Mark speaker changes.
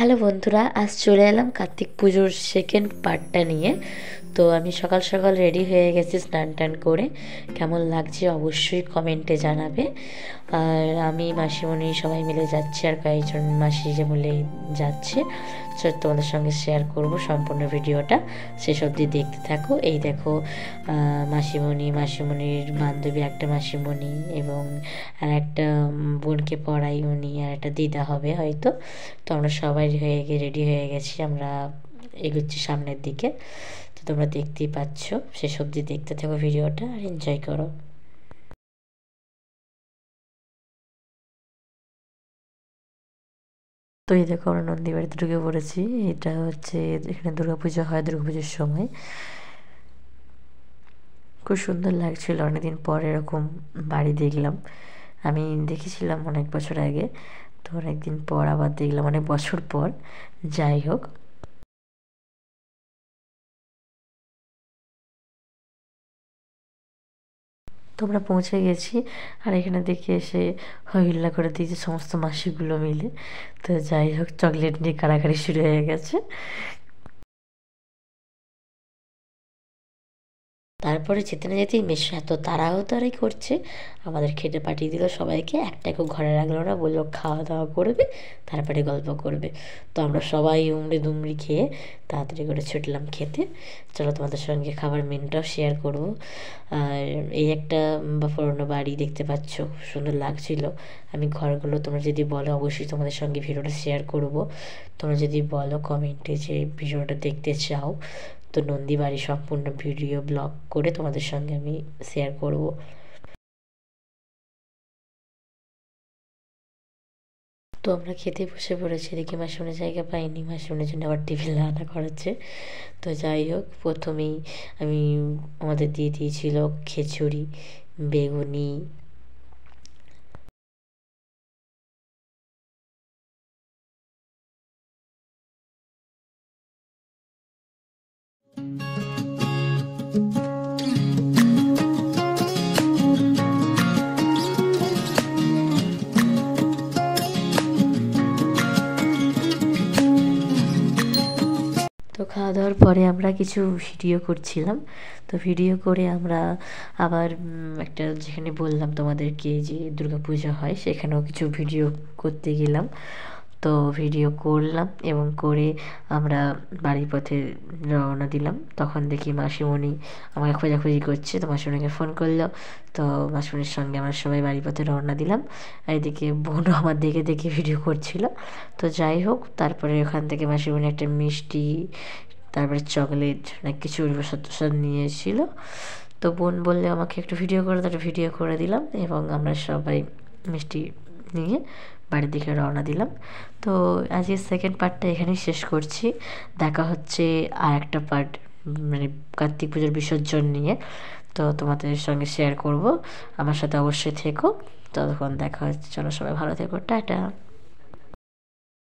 Speaker 1: Hello বন্ধুরা, আজ চলে এলাম কার্তিক পুজোর সেকেন্ড পার্টটা নিয়ে। তো আমি সকাল সকাল রেডি হয়ে গেছি স্নান টান করে। কেমন লাগছে অবশ্যই কমেন্টে জানাবে। আর আমি মাসিমণি সবাই মিলে যাচ্ছি, আর কয়েকজন মাসি যে বলে যাচ্ছে। তোমাদের সঙ্গে শেয়ার করব সম্পূর্ণ ভিডিওটা, শেষ অবধি দেখতে থাকো। এই দেখো মাসিমণির বান্ধবী একটা মাসিমণি এবং আর একটা বোনকে পড়াই উনি, আর একটা দিদা হবে হয়তো। তো আমরা সবাই রেডি হয়ে গেছি, আমরা এগোচ্ছি সামনের দিকে। তো তোমরা দেখতেই পাচ্ছ, শেষ অবধি দেখতে থাকো ভিডিওটা আর এনজয় করো। তো এই দেখো আমরা নন্দী বাড়িতে ঢুকে পড়েছি। এটা হচ্ছে এখানে দুর্গাপুজো হয়, দুর্গাপুজোর সময়। খুব সুন্দর লাগছিল, অনেকদিন পর এরকম বাড়ি দেখলাম। আমি দেখেছিলাম অনেক বছর আগে, তো অনেকদিন পর আবার দেখলাম, অনেক বছর পর। যাই হোক, তোমরা পৌঁছে গেছি। আর এখানে দেখে এসে হইহুল্লা করে দিয়েছে সমস্ত মাসিগুলো মিলে। তো যাই হোক, চকলেট নিয়ে কাড়াকাড়ি শুরু হয়ে গেছে। তারপরে যেতে না যেতেই মেশো এত তাড়াহুড়োই করছে, আমাদের খেতে পাঠিয়ে দিল সবাইকে। একটাকেও ঘরে রাখলো না, বললো খাওয়া দাওয়া করবে তারপরে গল্প করবে। তো আমরা সবাই উমড়ে দুমড়ি খেয়ে তাড়াতাড়ি করে ছুটলাম খেতে। চলো তোমাদের সঙ্গে খাবার মেনুটাও শেয়ার করবো। আর এই একটা পুরোনো বাড়ি দেখতে পাচ্ছ, সুন্দর লাগছিল। আমি ঘরগুলো তোমরা যদি বলো অবশ্যই তোমাদের সঙ্গে ভিডিওটা শেয়ার করব। তোমরা যদি বলো কমেন্টে যে ভিডিওটা দেখতে চাও, তো নন্দী বাড়ি সম্পূর্ণ ভিডিও ব্লগ করে তোমাদের সঙ্গে আমি শেয়ার করব। তো আমরা খেতে বসে পড়েছি, এদিকে মাসিমণির জায়গা পাইনি, মাসিমণির জন্য আবার টিফিন রান্না করাচ্ছে। তো যাই হোক, প্রথমেই আমি আমাদের দিয়ে দিয়েছিল খিচুড়ি, বেগুনি। তো খাওয়া দাওয়ার পরে আমরা কিছু ভিডিও করছিলাম। তো ভিডিও করে আমরা আবার একটা, যেখানে বললাম তোমাদেরকে যে দুর্গাপূজা হয়, সেখানেও কিছু ভিডিও করতে গেলাম। তো ভিডিও করলাম এবং করে আমরা বাড়ির পথে রওনা দিলাম। তখন দেখি মাসিমণি আমাকে খোঁজাখুঁজি করছে, তো মাসিমণিকে ফোন করলো। তো মাসিমণির সঙ্গে আমরা সবাই বাড়ির পথে রওনা দিলাম। আর এদিকে বোনও আমার দেখে দেখে ভিডিও করছিল। তো যাই হোক, তারপরে ওখান থেকে মাসিমণি একটা মিষ্টি, তারপরে চকলেট, অনেক কিছু প্রসাদ নিয়ে এসেছিলো। তো বোন বললে আমাকে একটু ভিডিও করে, তার ভিডিও করে দিলাম এবং আমরা সবাই মিষ্টি নিয়ে বাড়ির দিকে রওনা দিলাম। তো আজকের সেকেন্ড পার্টটা এখানেই শেষ করছি। দেখা হচ্ছে আর একটা পার্ট, মানে কার্তিক পুজোর বিসর্জন নিয়ে। তো তোমাদের সঙ্গে শেয়ার করব, আমার সাথে অবশ্যই থেকো। ততক্ষণ দেখা হচ্ছে, চলো সবাই ভালো থেকো, টাটা।